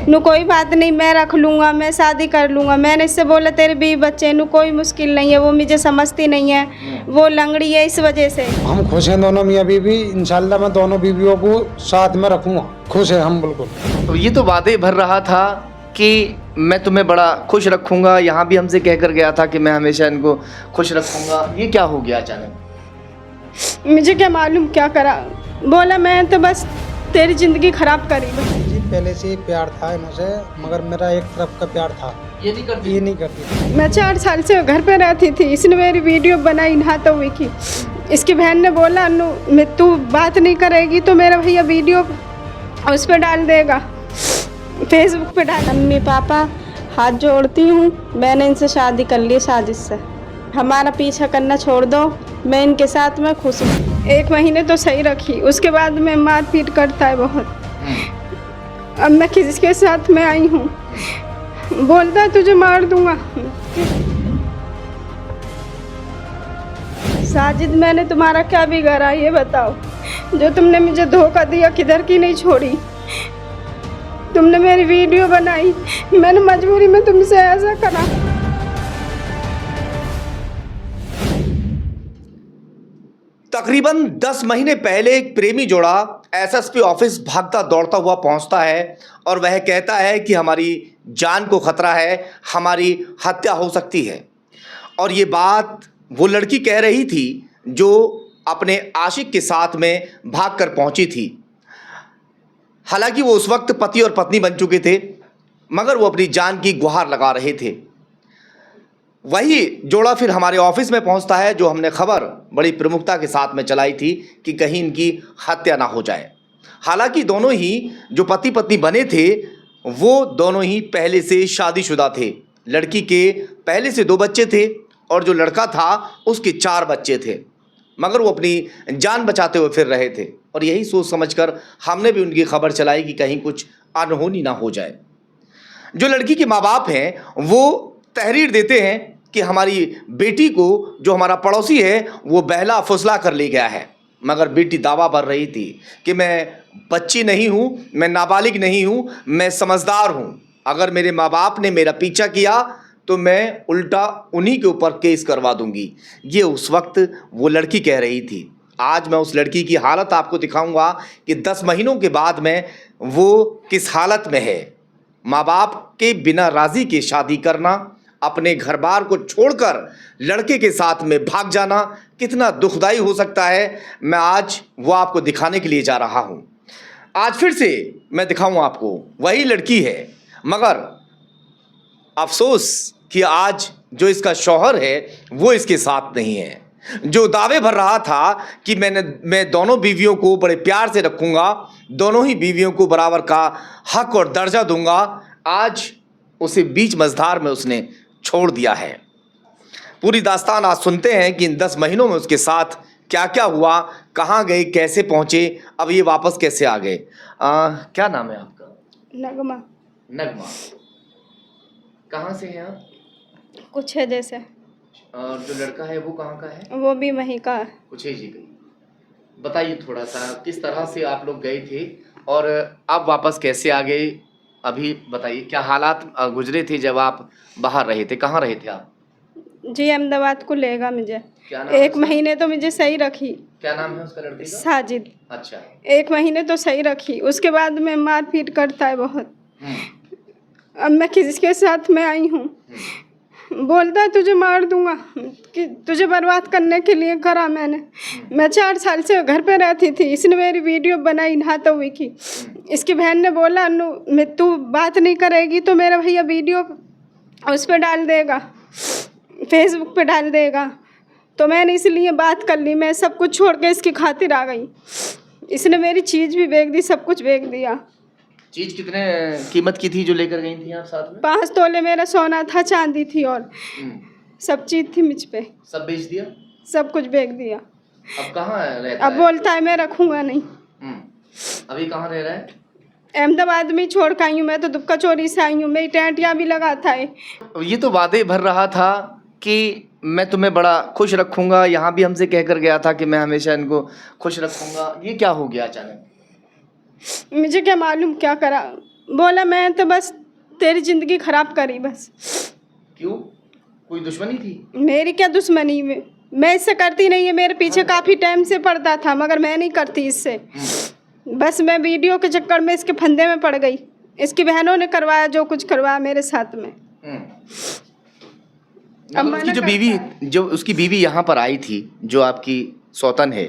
नु कोई बात नहीं, मैं रख लूँगा, मैं शादी कर लूँगा। मैंने इससे बोला तेरे भी बच्चे नु कोई मुश्किल नहीं है, वो मुझे समझती नहीं है, वो लंगड़ी है, इस वजह से। हम खुश हैं दोनों मियाँ बीवी, इंशाल्लाह मैं दोनों बीवियों को साथ में रखूँगा। खुश है हम बिल्कुल। तो ये तो वादे भर रहा था कि मैं तुम्हें बड़ा खुश रखूँगा, यहाँ भी हमसे कह कर गया था कि मैं हमेशा इनको खुश रखूँगा। ये क्या हो गया अचानक? मुझे क्या मालूम क्या करा, बोला मैं तो बस तेरी ज़िंदगी ख़राब करी। जी पहले से ही प्यार था इनसे, मगर मेरा एक तरफ का प्यार था। ये नहीं करती? ये नहीं करती थी। मैं 4 साल से घर पे रहती थी, इसने मेरी वीडियो बनाई नहाते हुए की। इसकी बहन ने बोला नु मैं तू बात नहीं करेगी तो मेरा भैया वीडियो उस पर डाल देगा, फेसबुक पे डाल। मम्मी पापा हाथ जोड़ती हूँ, मैंने इनसे शादी कर ली साजिश से। हमारा पीछा करना छोड़ दो, मैं इनके साथ में खुश हूँ। 1 महीने तो सही रखी, उसके बाद में मार पीट करता है बहुत। अब मैं किसके साथ में आई हूँ, बोलता है तुझे मार दूंगा। साजिद मैंने तुम्हारा क्या बिगाड़ा ये बताओ, जो तुमने मुझे धोखा दिया, किधर की नहीं छोड़ी। तुमने मेरी वीडियो बनाई, मैंने मजबूरी में तुमसे ऐसा करा। तकरीबन 10 महीने पहले एक प्रेमी जोड़ा एसएसपी ऑफिस भागता दौड़ता हुआ पहुंचता है और वह कहता है कि हमारी जान को खतरा है, हमारी हत्या हो सकती है। और ये बात वो लड़की कह रही थी जो अपने आशिक के साथ में भागकर पहुंची थी। हालांकि वो उस वक्त पति और पत्नी बन चुके थे, मगर वो अपनी जान की गुहार लगा रहे थे। वही जोड़ा फिर हमारे ऑफिस में पहुंचता है, जो हमने खबर बड़ी प्रमुखता के साथ में चलाई थी कि कहीं इनकी हत्या ना हो जाए। हालांकि दोनों ही जो पति पत्नी बने थे वो दोनों ही पहले से शादीशुदा थे। लड़की के पहले से 2 बच्चे थे और जो लड़का था उसके 4 बच्चे थे, मगर वो अपनी जान बचाते हुए फिर रहे थे। और यही सोच समझकर हमने भी उनकी खबर चलाई कि कहीं कुछ अनहोनी ना हो जाए। जो लड़की के माँ बाप हैं वो तहरीर देते हैं कि हमारी बेटी को जो हमारा पड़ोसी है वो बहला फुसला कर ले गया है, मगर बेटी दावा भर रही थी कि मैं बच्ची नहीं हूँ, मैं नाबालिग नहीं हूँ, मैं समझदार हूँ। अगर मेरे माँ बाप ने मेरा पीछा किया तो मैं उल्टा उन्हीं के ऊपर केस करवा दूंगी। ये उस वक्त वो लड़की कह रही थी। आज मैं उस लड़की की हालत आपको दिखाऊंगा कि 10 महीनों के बाद में वो किस हालत में है। माँ बाप के बिना राज़ी के शादी करना, अपने घर बार को छोड़कर लड़के के साथ में भाग जाना कितना दुखदाई हो सकता है, मैं आज वो आपको दिखाने के लिए जा रहा हूँ। आज फिर से मैं दिखाऊँ आपको, वही लड़की है, मगर अफसोस कि आज जो इसका शौहर है वो इसके साथ नहीं है। जो दावे भर रहा था कि मैं दोनों बीवियों को बड़े प्यार से रखूँगा, दोनों ही बीवियों को बराबर का हक और दर्जा दूंगा, आज उसे बीच मझधार में उसने छोड़ दिया है। पूरी दास्तान आज सुनते हैं कि इन 10 महीनों में उसके साथ क्या क्या हुआ, कहाँ गए, कैसे पहुँचे, अब ये वापस कैसे आ गए। क्या नाम है आपका? नगमा। नगमा। कहाँ से हैं आप? कुछ है जैसे। और जो लड़का है वो कहाँ का है? वो भी वहीं का है। कुछ है जी गई। बताइए थोड़ा सा किस तरह से आप लोग गए थे और अब वापस कैसे आ गए, अभी बताइए क्या हालात गुजरे थे जब आप बाहर रहे थे, कहाँ रहे थे आप? जी अहमदाबाद को लेगा मुझे। क्या नाम है 1 उसका? महीने तो मुझे सही रखी। क्या नाम है उसका लड़के का? साजिद। अच्छा। 1 महीने तो सही रखी, उसके बाद में मार पीट करता है बहुत। अब मैं किसके साथ में आई हूँ, बोलता है तुझे मार दूंगा, कि तुझे बर्बाद करने के लिए करा मैंने। मैं 4 साल से घर पे रहती थी, इसने मेरी वीडियो बनाई नहाते हुए की। इसकी बहन ने बोला नु मैं तू बात नहीं करेगी तो मेरा भैया वीडियो उस पर डाल देगा, फेसबुक पे डाल देगा। तो मैंने इसलिए बात कर ली, मैं सब कुछ छोड़ के इसकी खातिर आ गई। इसने मेरी चीज़ भी बेच दी, सब कुछ बेच दिया। चीज कितने कीमत की थी जो लेकर गई थी आप साथ में? 5 तोले मेरा सोना था, चांदी थी और सब चीज़ थी मुझ पे। सब बेच दिया? सब कुछ बेच दिया। अब कहाँ रहता अब है? बोलता है मैं रखूँगा नहीं। अभी कहाँ रह रहा है? अहमदाबाद में ही छोड़ के आई हूँ मैं, तो दुबका चोरी से आई हूँ। मेरी टेंटियाँ भी लगाता है। ये तो वादे भर रहा था कि मैं तुम्हें बड़ा खुश रखूँगा, यहाँ भी हमसे कह कर गया था कि मैं हमेशा इनको खुश रखूँगा। ये क्या हो गया अचानक? मुझे क्या मालूम क्या करा, बोला मैं तो बस तेरी ज़िंदगी ख़राब करी बस। क्यों, कोई दुश्मनी थी? मेरी क्या दुश्मनी में, मैं इससे करती नहीं है, मेरे पीछे काफ़ी टाइम से पड़ता था मगर मैं नहीं करती इससे। बस मैं वीडियो के चक्कर में इसके फंदे में पड़ गई। इसकी बहनों ने करवाया जो कुछ करवाया मेरे साथ में। अब मतलब उसकी मना जो करता बीवी, है। जो उसकी बीवी यहाँ पर आई थी, जो आपकी सौतन है,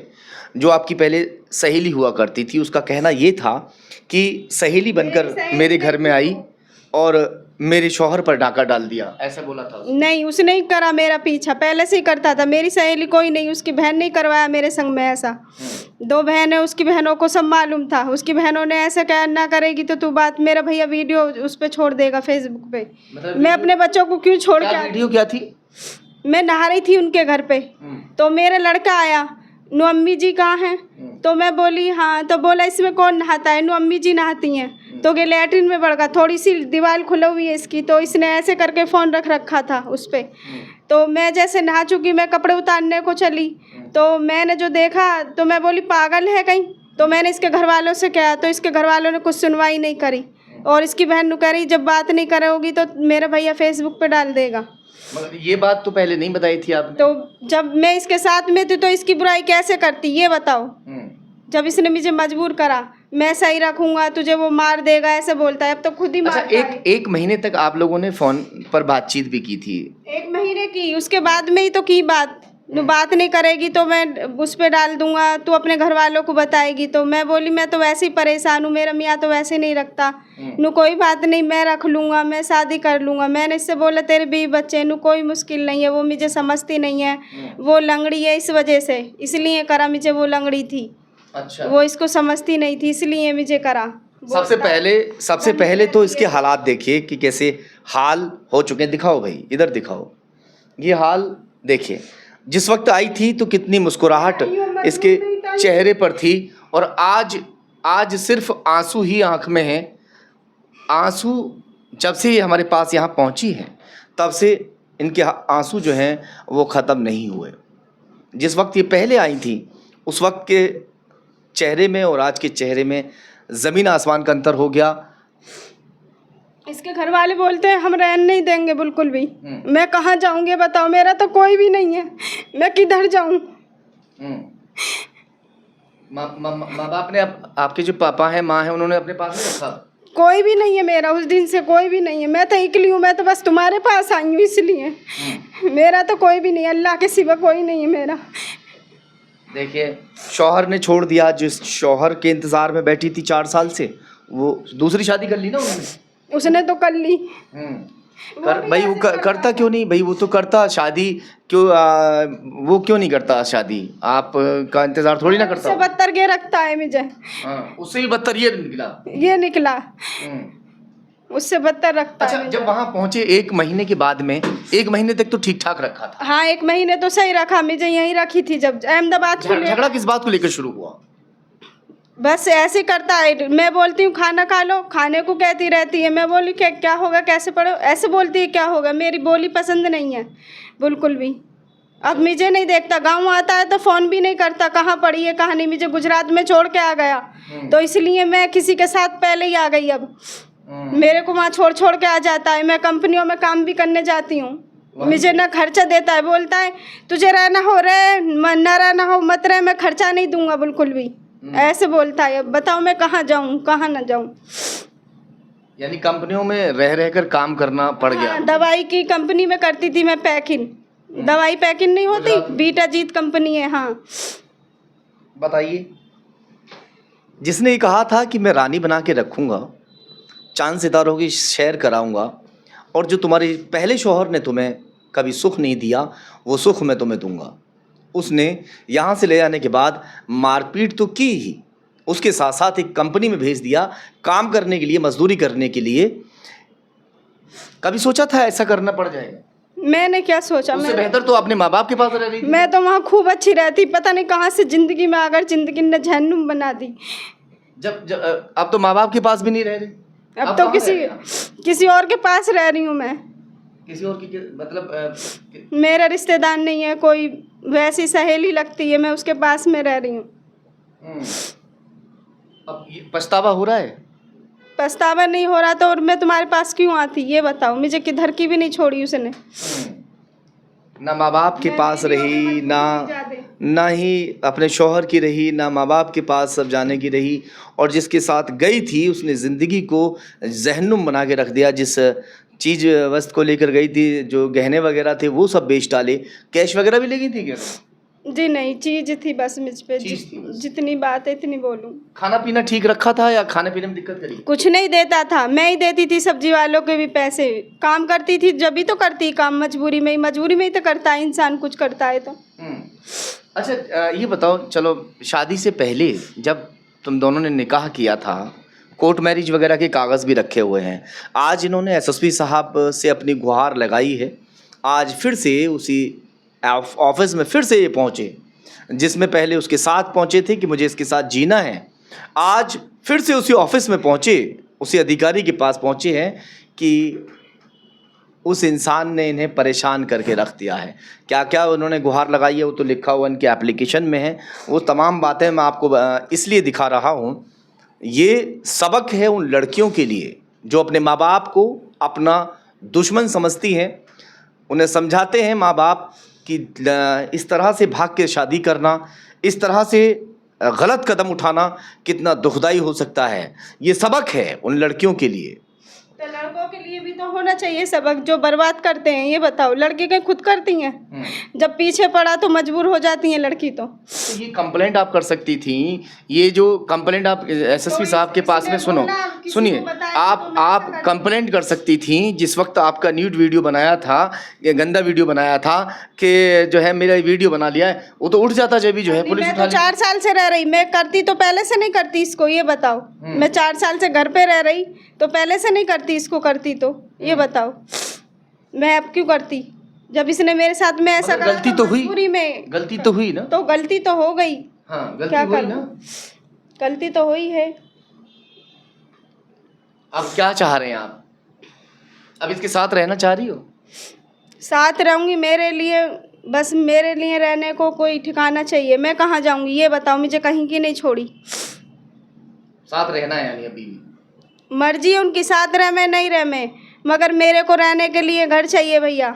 जो आपकी पहले सहेली हुआ करती थी, उसका कहना ये था कि सहेली बनकर मेरे घर में आई और मेरे शौहर पर डाका डाल दिया, ऐसा बोला था उसने। नहीं, उसने ही करा मेरा पीछा, पहले से ही करता था। मेरी सहेली कोई नहीं, उसकी बहन ने करवाया मेरे संग में ऐसा। 2 बहन है, उसकी बहनों को सब मालूम था। उसकी बहनों ने ऐसे कहा ना करेगी तो तू बात, मेरा भैया वीडियो उस पे छोड़ देगा फेसबुक पे। मतलब मैं अपने बच्चों को क्यों छोड़ के क्या आती? वीडियो क्या थी? मैं नहा रही थी उनके घर पे, तो मेरा लड़का आया, नु अम्मी जी कहाँ हैं? तो मैं बोली हाँ, तो बोला इसमें कौन नहाता है? नु अम्मी जी नहाती हैं। तो ये लैट्रिन में बढ़ गया, थोड़ी सी दीवार खुली हुई है इसकी, तो इसने ऐसे करके फ़ोन रख रखा था उस पर। तो मैं जैसे नहा चुकी, मैं कपड़े उतारने को चली, तो मैंने जो देखा तो मैं बोली पागल है कहीं। तो मैंने इसके घर वालों से कहा, तो इसके घर वालों ने कुछ सुनवाई नहीं करी। और इसकी बहन नु कह रही जब बात नहीं करोगी तो मेरा भैया फेसबुक पे डाल देगा। मगर ये बात तो पहले नहीं बताई थी आपने। तो जब मैं इसके साथ में थी तो इसकी बुराई कैसे करती ये बताओ? जब इसने मुझे मजबूर करा, मैं सही रखूंगा तुझे वो मार देगा ऐसे बोलता है, अब तो खुद ही अच्छा, मारता है। एक महीने तक आप लोगों ने फोन पर बातचीत भी की थी? 1 महीने की, उसके बाद में ही तो की बात। नु बात नहीं करेगी तो मैं उस पे डाल दूंगा, तू अपने घर वालों को बताएगी। तो मैं बोली मैं तो वैसे ही परेशान हूँ, मेरा मियाँ तो वैसे नहीं रखता। नु कोई बात नहीं, मैं रख लूँगा, मैं शादी कर लूँगा। मैंने इससे बोला तेरे 20 बच्चे, नु कोई मुश्किल नहीं है, वो मुझे समझती नहीं है, वो लंगड़ी है इस वजह से, इसलिए करा मुझे, वो लंगड़ी थी। अच्छा, वो इसको समझती नहीं थी इसलिए मुझे करा। सबसे पहले तो इसके हालात देखिए कि कैसे हाल हो चुके हैं। दिखाओ भाई, इधर दिखाओ, ये हाल देखिए। जिस वक्त आई थी तो कितनी मुस्कुराहट इसके चेहरे पर थी, और आज सिर्फ आंसू ही आंख में हैं। आंसू जब से ये हमारे पास यहाँ पहुँची हैं तब से इनके आंसू जो हैं वो ख़त्म नहीं हुए। जिस वक्त ये पहले आई थी उस वक्त के चेहरे में और आज के चेहरे में ज़मीन आसमान का अंतर हो गया। इसके घर वाले बोलते हैं हम रहने नहीं देंगे बिल्कुल भी। मैं कहाँ जाऊँगी बताओ, मेरा तो कोई भी नहीं है, मैं किधर जाऊँ? माँ बाप ने आपके जो पापा हैं, माँ हैं, उन्होंने अपने पास नहीं रखा? कोई भी नहीं है मेरा, उस दिन से कोई भी नहीं है। मैं तो अकेली हूँ, मैं तो बस तुम्हारे पास आई हूँ इसलिए। मेरा तो कोई भी नहीं है, अल्लाह के सिवा कोई नहीं है मेरा। देखिए, शौहर ने छोड़ दिया, जिस शौहर के इंतज़ार में बैठी थी 4 साल से, वो दूसरी शादी कर ली ना उसने तो कर ली। भाई वो करता क्यों नहीं भाई? वो तो करता शादी, क्यों वो क्यों नहीं करता शादी? आप का इंतजार थोड़ी ना करता। उससे बदतर के रखता है मुझे। उससे भी बदतर ये निकला। उससे बदतर रखता अच्छा, है। जब वहाँ पहुँचे 1 महीने के बाद में, 1 महीने तक तो ठीक ठाक रखा था। हाँ, 1 महीने तो सही रखा, मुझे यहीं रखी थी। जब अहमदाबाद झगड़ा किस बात को लेकर शुरू हुआ? बस ऐसे करता है, मैं बोलती हूँ खाना खा लो, खाने को कहती रहती है। मैं बोली क्या होगा, कैसे पढ़ो, ऐसे बोलती है क्या होगा। मेरी बोली पसंद नहीं है बिल्कुल भी। अब मुझे नहीं देखता, गांव आता है तो फ़ोन भी नहीं करता, कहाँ पड़ी है कहाँ नहीं। मुझे गुजरात में छोड़ के आ गया, तो इसलिए मैं किसी के साथ पहले ही आ गई। अब मेरे को वहाँ छोड़ के आ जाता है। मैं कंपनियों में काम भी करने जाती हूँ, मुझे ना खर्चा देता है, बोलता है तुझे रहना हो रहे ना रहना हो मत रहे, मैं खर्चा नहीं दूंगा बिल्कुल भी, ऐसे बोलता है। अब बताओ मैं कहाँ जाऊँ कहाँ ना जाऊँ। यानी कंपनियों में रह कर काम करना पड़ गया। हाँ, दवाई की कंपनी में करती थी मैं पैकिंग। दवाई पैकिंग नहीं होती, बीटा जीत कंपनी है। हाँ बताइए, जिसने ये कहा था कि मैं रानी बना के रखूँगा, चांद सितारों की सैर कराऊँगा, और जो तुम्हारे पहले शौहर ने तुम्हें कभी सुख नहीं दिया वो सुख मैं तुम्हें दूंगा, उसने यहाँ से ले जाने के बाद मारपीट तो की ही, उसके साथ साथ एक कंपनी में भेज दिया काम करने के लिए, मजदूरी करने के लिए। कभी सोचा था ऐसा करना पड़ जाएगा? मैंने क्या सोचा, उससे बेहतर तो अपने माँ बाप के पास रह रही थी। मैं तो वहाँ खूब अच्छी रहती, पता नहीं कहाँ से ज़िंदगी में आकर ज़िंदगी ने जहन्नुम बना दी। जब अब तो माँ बाप के पास भी नहीं रह रही, अब तो किसी और के पास रह रही हूँ मैं। किसी और की मतलब मेरा रिश्तेदार नहीं है कोई, वैसी सहेली लगती है, मैं उसके पास में रह रही हूँ। अब ये पछतावा हो रहा है? पछतावा नहीं हो रहा तो और मैं तुम्हारे पास क्यों आती, ये बताओ। मुझे किधर की भी नहीं छोड़ी उसने। ना माँ बाप के पास रही, ना ही अपने शौहर की रही, ना माँ बाप के पास सब जाने की रही, और जिसके साथ गई थी उसने ज़िंदगी को जहन्नुम बना के रख दिया। जिस चीज़ वस्तु को लेकर गई थी, जो गहने वगैरह थे वो सब बेच डाले। कैश वगैरह भी ले गई थी क्या? जी नहीं, चीज थी बस मुझ पे। जितनी बात है इतनी बोलूं। खाना पीना ठीक रखा था या खाने पीने में दिक्कत करी? कुछ नहीं देता था, मैं ही देती थी सब्जी वालों के भी पैसे। काम करती थी जब भी तो करती काम, मजबूरी में ही तो करता है इंसान, कुछ करता है तो। अच्छा ये बताओ, चलो शादी से पहले जब तुम दोनों ने निकाह किया था, कोर्ट मैरिज वगैरह के कागज़ भी रखे हुए हैं। आज इन्होंने एसएसपी साहब से अपनी गुहार लगाई है। आज फिर से उसी ऑफिस में फिर से ये पहुँचे, जिसमें पहले उसके साथ पहुँचे थे कि मुझे इसके साथ जीना है। आज फिर से उसी ऑफिस में पहुँचे, उसी अधिकारी के पास पहुँचे हैं कि उस इंसान ने इन्हें परेशान करके रख दिया है। क्या क्या उन्होंने गुहार लगाई है वो तो लिखा हुआ इनके एप्लीकेशन में है। वो तमाम बातें मैं आपको इसलिए दिखा रहा हूँ। ये सबक है उन लड़कियों के लिए जो अपने माँ बाप को अपना दुश्मन समझती हैं। उन्हें समझाते हैं माँ बाप कि इस तरह से भाग के शादी करना, इस तरह से गलत कदम उठाना कितना दुखदाई हो सकता है। ये सबक है उन लड़कियों के लिए। तो लड़कों के लिए भी तो होना चाहिए सबक, जो बर्बाद करते हैं। ये बताओ, लड़की के खुद करती हैं, जब पीछे पड़ा तो मजबूर हो जाती हैं लड़की। तो ये कंप्लेंट आप कर सकती थी। ये जो कंप्लेंट आप एसएसपी साहब के पास में सुनिए, आप कंप्लेंट कर सकती थी। जिस वक्त आपका न्यूड वीडियो बनाया था, ये गंदा वीडियो बनाया था कि जो है मेरा वीडियो बना लिया है, वो तो उठ जाता जब भी जो है पुलिस उठा। 4 साल से रह रही, मैं करती तो पहले से नहीं करती इसको, ये बताओ। मैं 4 साल से घर पे रह रही तो पहले से नहीं करती इसको, करती तो ये बताओ मैं अब क्यों करती, जब इसने मेरे साथ में ऐसा करा। गलती तो हुई, गलती तो हुई ना। तो गलती तो हो गई। हाँ, गलती क्या हुई करूं? ना। गलती तो हुई है। अब क्या चाह रहे हैं आप? अब इसके साथ रहना चाह रही हो? साथ रहूंगी, मेरे लिए बस, मेरे लिए रहने को कोई ठिकाना चाहिए। मैं कहाँ जाऊंगी ये बताओ, मुझे कहीं की नहीं छोड़ी। साथ रहना है यानी अभी मर्जी है उनकी, साथ रह में नहीं रह में, मगर मेरे को रहने के लिए घर चाहिए भैया।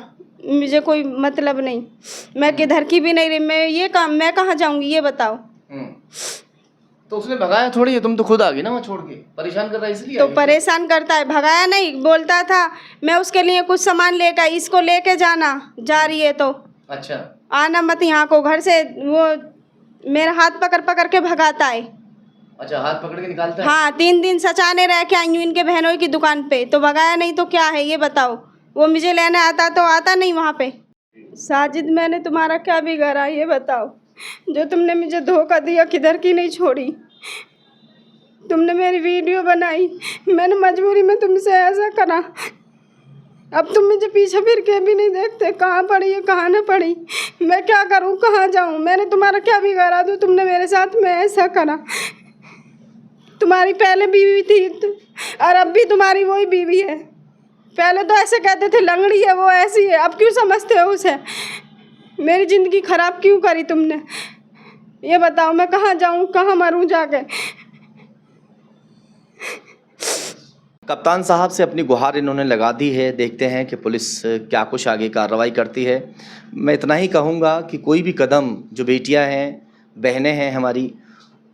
मुझे कोई मतलब नहीं, मैं किधर की भी नहीं रही। मैं कहाँ जाऊंगी ये बताओ। तो उसने भगाया थोड़ी है, तुम तो खुद आ गई ना वहाँ छोड़ के। परेशान कर रहा है इसलिए। तो परेशान करता है, भगाया नहीं, बोलता था मैं उसके लिए कुछ सामान लेकर, इसको लेके जाना, जा रही है तो अच्छा आना मत यहाँ को, घर से। वो मेरा हाथ पकड़ पकड़ के भगाता है। अच्छा, हाथ पकड़ के निकालता है। हाँ, 3 दिन सचाने रह के आई हूँ इनके बहनों की दुकान पे, तो भगाया नहीं तो क्या है ये बताओ। वो मुझे लेने आता तो आता नहीं वहाँ पे। साजिद, मैंने तुम्हारा क्या बिगाड़ा ये बताओ, जो तुमने मुझे धोखा दिया, किधर की नहीं छोड़ी। तुमने मेरी वीडियो बनाई, मैंने मजबूरी में तुमसे ऐसा करा। अब तुम मुझे पीछे फिर के भी नहीं देखते, कहाँ पड़ी है कहाँ न पड़ी, मैं क्या करूँ, कहाँ जाऊँ। मैंने तुम्हारा क्या बिगाड़ा जो तुमने मेरे साथ में ऐसा करा। तुम्हारी पहले बीवी थी और अब भी तुम्हारी वही बीवी है। पहले तो ऐसे कहते थे लंगड़ी है वो, ऐसी है, अब क्यों समझते हो उसे। मेरी ज़िंदगी ख़राब क्यों करी तुमने ये बताओ। मैं कहाँ जाऊँ, कहाँ मरूँ जाके। कप्तान साहब से अपनी गुहार इन्होंने लगा दी है। देखते हैं कि पुलिस क्या कुछ आगे कार्रवाई करती है। मैं इतना ही कहूँगा कि कोई भी कदम जो बेटियां हैं, बहनें हैं हमारी,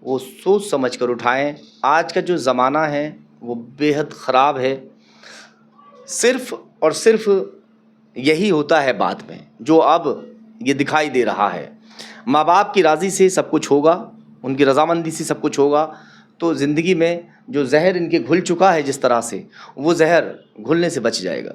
वो सोच समझ कर उठाएं। आज का जो ज़माना है वो बेहद ख़राब है। सिर्फ़ और सिर्फ यही होता है बाद में, जो अब ये दिखाई दे रहा है। माँ बाप की राज़ी से सब कुछ होगा, उनकी रज़ामंदी से सब कुछ होगा, तो ज़िंदगी में जो जहर इनके घुल चुका है जिस तरह से, वो जहर घुलने से बच जाएगा।